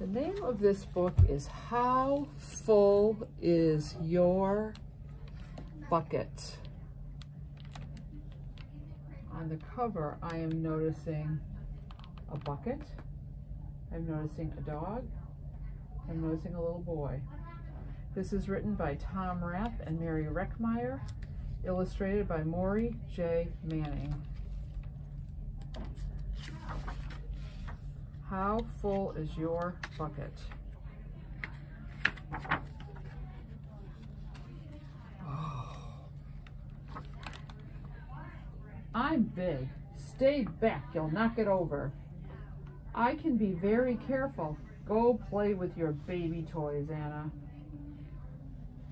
The name of this book is How Full Is Your Bucket? On the cover, I am noticing a bucket. I'm noticing a dog. I'm noticing a little boy. This is written by Tom Rath and Mary Reckmeyer, illustrated by Maury J. Manning. How full is your bucket? Oh. I'm big. Stay back, you'll knock it over. I can be very careful. Go play with your baby toys, Anna.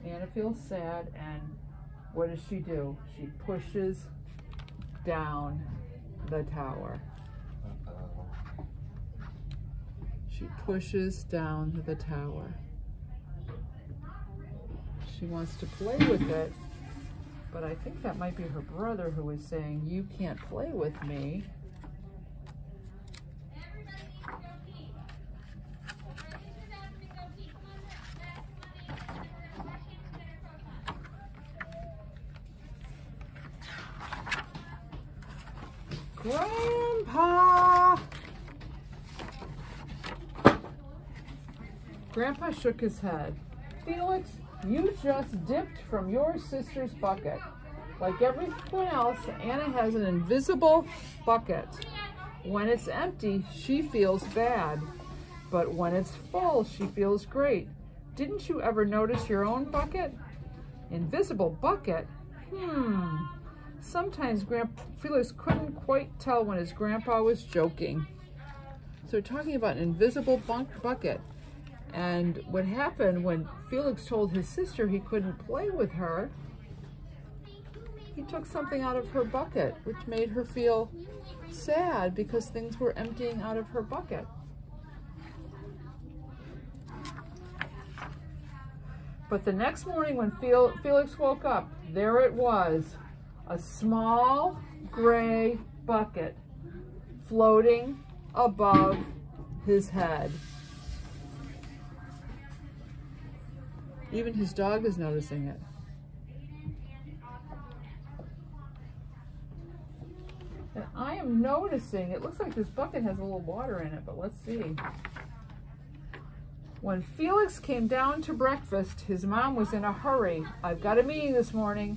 Anna feels sad, and what does she do? She pushes down the tower. She pushes down the tower. She wants to play with it, but I think that might be her brother who is saying, "You can't play with me." Grandpa! Grandpa shook his head. Felix, you just dipped from your sister's bucket. Like everyone else, Anna has an invisible bucket. When it's empty, she feels bad. But when it's full, she feels great. Didn't you ever notice your own bucket? Invisible bucket? Sometimes Felix couldn't quite tell when his grandpa was joking. So they're talking about an invisible bucket. And what happened when Felix told his sister he couldn't play with her, he took something out of her bucket, which made her feel sad because things were emptying out of her bucket. But the next morning when Felix woke up, there it was, a small gray bucket floating above his head. Even his dog is noticing it. And I am noticing, it looks like this bucket has a little water in it, but let's see. When Felix came down to breakfast, his mom was in a hurry. "I've got a meeting this morning.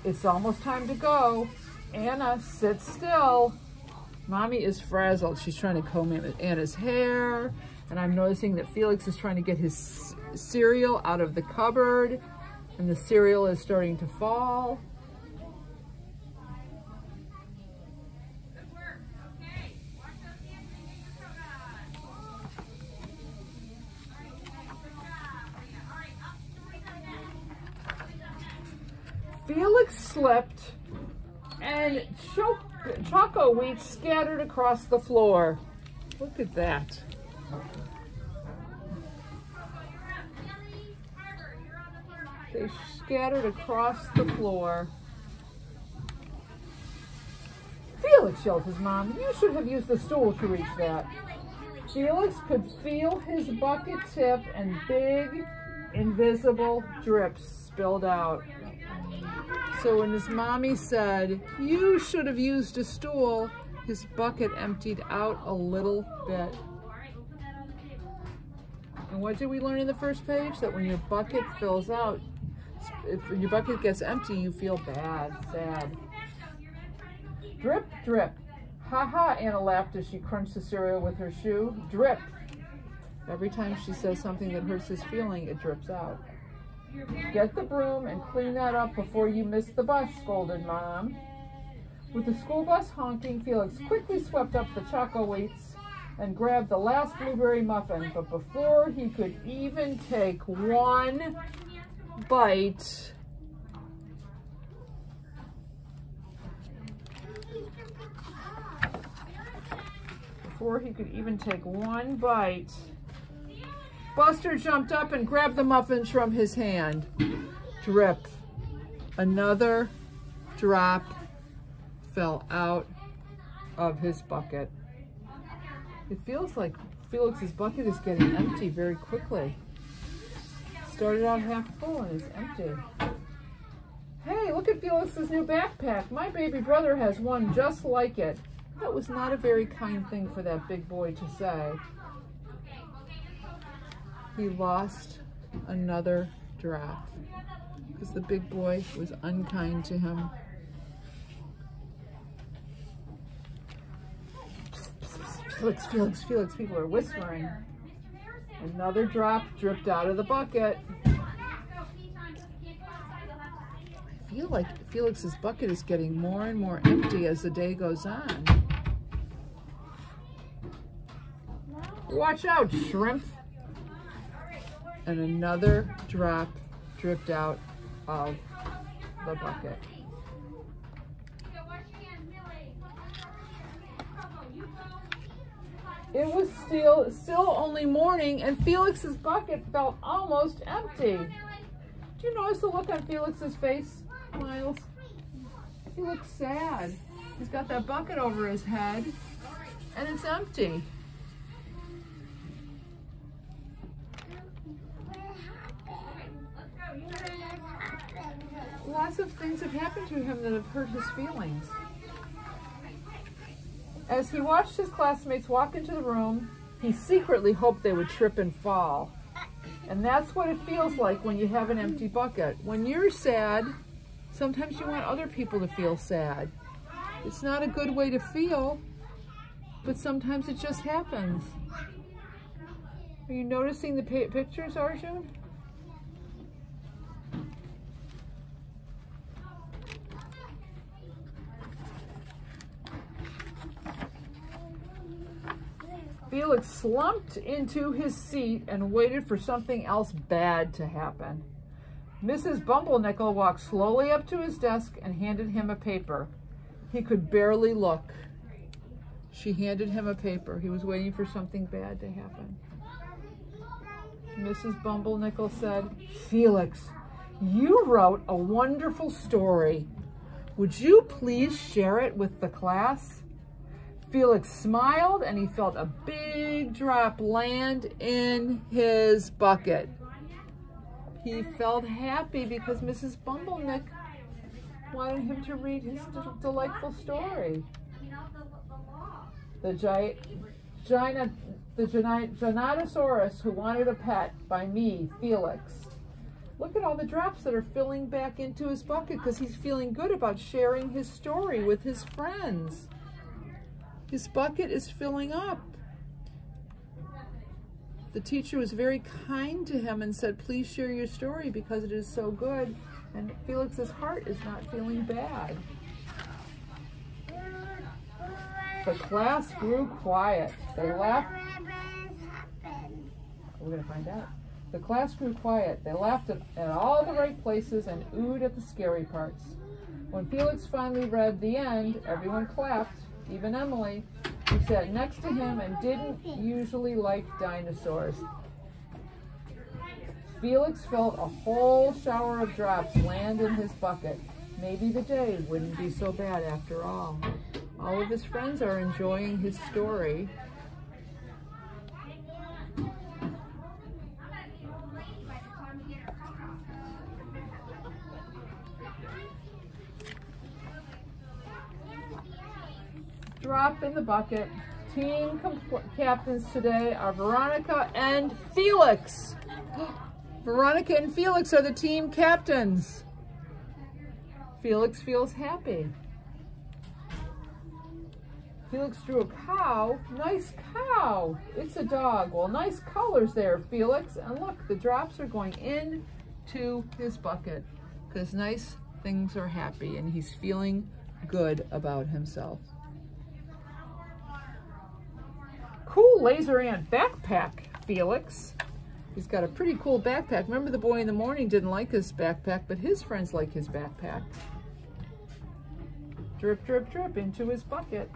It's almost time to go. Anna, sit still." Mommy is frazzled. She's trying to comb Anna's hair. And I'm noticing that Felix is trying to get his cereal out of the cupboard. And the cereal is starting to fall. Good work. Okay. Watch those hands and get your coat on. All right, up. Felix slipped and Choco Wheats scattered across the floor. Look at that. They scattered across the floor. "Felix," yelled his mom, "you should have used the stool to reach that." Felix could feel his bucket tip and big, invisible drips spilled out. So when his mommy said, "You should have used a stool," his bucket emptied out a little bit. And what did we learn in the first page? That when your bucket fills out, if your bucket gets empty, you feel bad, sad. Drip, drip. "Ha ha," Anna laughed as she crunched the cereal with her shoe. Drip. Every time she says something that hurts his feeling, it drips out. "Get the broom and clean that up before you miss the bus," scolded Mom. With the school bus honking, Felix quickly swept up the Choco Wheats and grabbed the last blueberry muffin. But before he could even take one bite, Buster jumped up and grabbed the muffins from his hand. Drip. Another drop fell out of his bucket. It feels like Felix's bucket is getting empty very quickly. Started out half full and is empty. Hey, look at Felix's new backpack. My baby brother has one just like it. That was not a very kind thing for that big boy to say. He lost another drop because the big boy was unkind to him. Felix, Felix, Felix, people are whispering. Another drop dripped out of the bucket. I feel like Felix's bucket is getting more and more empty as the day goes on. Watch out, shrimp. And another drop dripped out of the bucket. It was still only morning, and Felix's bucket felt almost empty. Do you notice the look on Felix's face, Miles? He looks sad. He's got that bucket over his head, and it's empty. Lots of things have happened to him that have hurt his feelings. As he watched his classmates walk into the room, he secretly hoped they would trip and fall. And that's what it feels like when you have an empty bucket. When you're sad, sometimes you want other people to feel sad. It's not a good way to feel, but sometimes it just happens. Are you noticing the pictures, Arjun? Felix slumped into his seat and waited for something else bad to happen. Mrs. Bumblenickel walked slowly up to his desk and handed him a paper. He could barely look. She handed him a paper. He was waiting for something bad to happen. Mrs. Bumblenickel said, "Felix, you wrote a wonderful story. Would you please share it with the class?" Felix smiled and he felt a big drop land in his bucket. He felt happy because Mrs. Bumblenick wanted him to read his delightful story. The Giganotosaurus Who Wanted a Pet by me, Felix. Look at all the drops that are filling back into his bucket because he's feeling good about sharing his story with his friends. His bucket is filling up. The teacher was very kind to him and said, "Please share your story because it is so good." And Felix's heart is not feeling bad. The class grew quiet. They laughed. We're going to find out. The class grew quiet. They laughed at all the right places and oohed at the scary parts. When Felix finally read the end, everyone clapped. Even Emily, who sat next to him and didn't usually like dinosaurs. Felix felt a whole shower of drops land in his bucket. Maybe the day wouldn't be so bad after all. All of his friends are enjoying his story. Drop in the bucket. Team captains today are Veronica and Felix. Veronica and Felix are the team captains. Felix feels happy. Felix drew a cow. Nice cow. It's a dog. Well, nice colors there, Felix. And look, the drops are going into his bucket because nice things are happy and he's feeling good about himself. Cool laser ant backpack, Felix. He's got a pretty cool backpack. Remember, the boy in the morning didn't like his backpack, but his friends like his backpack. Drip, drip, drip into his bucket.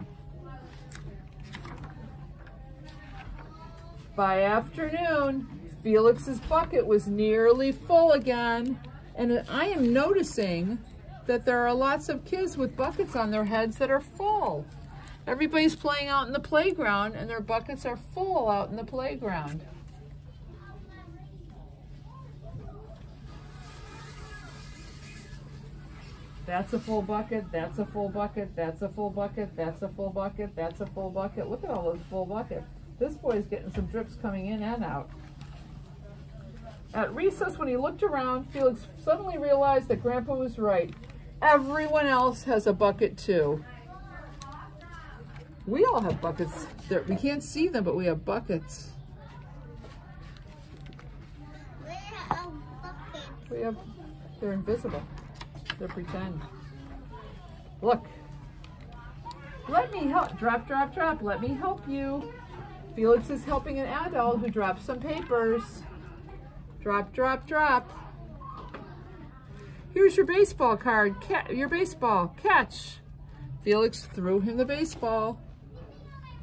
By afternoon, Felix's bucket was nearly full again. And I am noticing that there are lots of kids with buckets on their heads that are full. Everybody's playing out in the playground and their buckets are full out in the playground. That's a full bucket, that's a full bucket, that's a full bucket, that's a full bucket, that's a full bucket. Look at all those full buckets. This boy's getting some drips coming in and out. At recess, when he looked around, Felix suddenly realized that Grandpa was right. Everyone else has a bucket too. We all have buckets. We can't see them, but we have buckets. They're invisible. They're pretend. Look. Let me help. Drop, drop, drop. Let me help you. Felix is helping an adult who dropped some papers. Drop, drop, drop. Here's your baseball card. Your baseball. Catch. Felix threw him the baseball.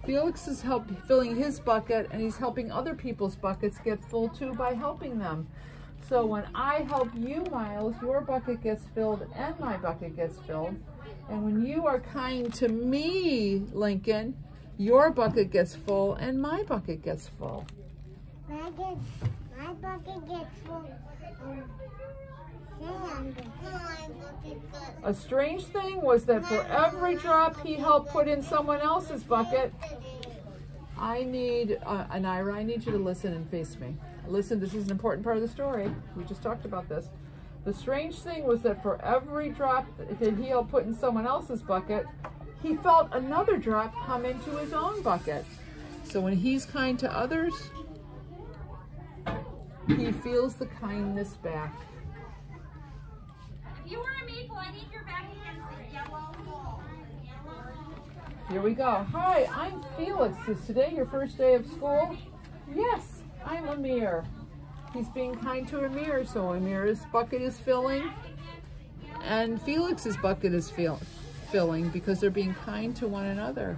Felix is filling his bucket, and he's helping other people's buckets get full too by helping them. So when I help you, Miles, your bucket gets filled and my bucket gets filled. And when you are kind to me, Lincoln, your bucket gets full and my bucket gets full. My bucket gets full. A strange thing was that for every drop he helped put in someone else's bucket, Anira, I need you to listen and face me. Listen, this is an important part of the story. We just talked about this. The strange thing was that for every drop that he helped put in someone else's bucket, he felt another drop come into his own bucket. So when he's kind to others, he feels the kindness back. If you were a maple, I need your back against the yellow wall. Here we go. Hi, I'm Felix. Is today your first day of school? Yes, I'm Amir. He's being kind to Amir, so Amir's bucket is filling and Felix's bucket is filling because they're being kind to one another.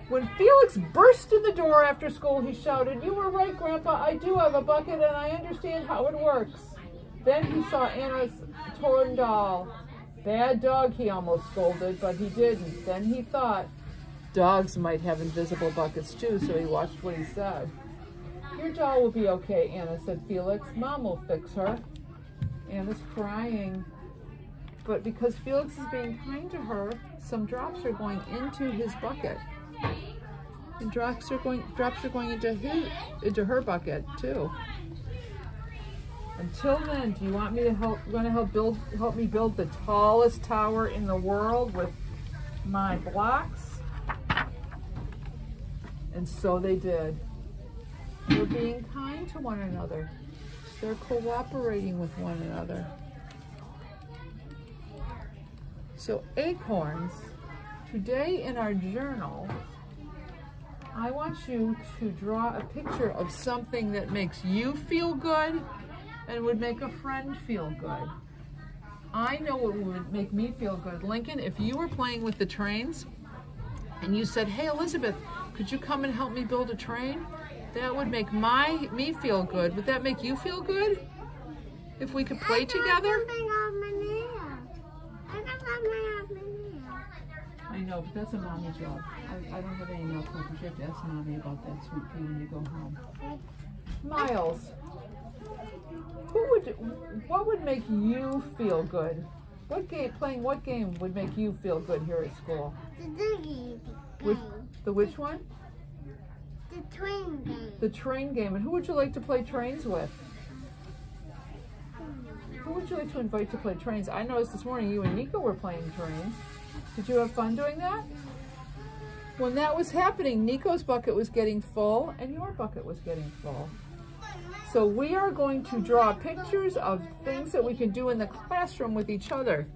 When Felix burst in the door after school, he shouted, "You were right, Grandpa. I do have a bucket and I understand how it works." Then he saw Anna's torn doll. "Bad dog," he almost scolded, but he didn't. Then he thought, dogs might have invisible buckets too, so he watched what he said. "Your doll will be okay," Anna said, Felix. "Mom will fix her." Anna's crying. But because Felix is being kind to her, some drops are going into his bucket. And drops are going into her bucket too. Until then, do you want me to help me build the tallest tower in the world with my blocks? And so they did. They're being kind to one another. They're cooperating with one another. So acorns, today in our journal, I want you to draw a picture of something that makes you feel good and would make a friend feel good. I know what would make me feel good. Lincoln, if you were playing with the trains and you said, "Hey, Elizabeth, could you come and help me build a train?" That would make me feel good. Would that make you feel good? If we could play together? I know, but that's a mommy job. I don't have any nail clippers. You have to ask Mommy about that, sweet pea, when you go home. Miles, what would make you feel good? Playing what game would make you feel good here at school? The which one? The train game. The train game. And who would you like to play trains with? Who would you like to invite to play trains? I noticed this morning you and Nico were playing trains. Did you have fun doing that? When that was happening, Nico's bucket was getting full and your bucket was getting full. So we are going to draw pictures of things that we can do in the classroom with each other.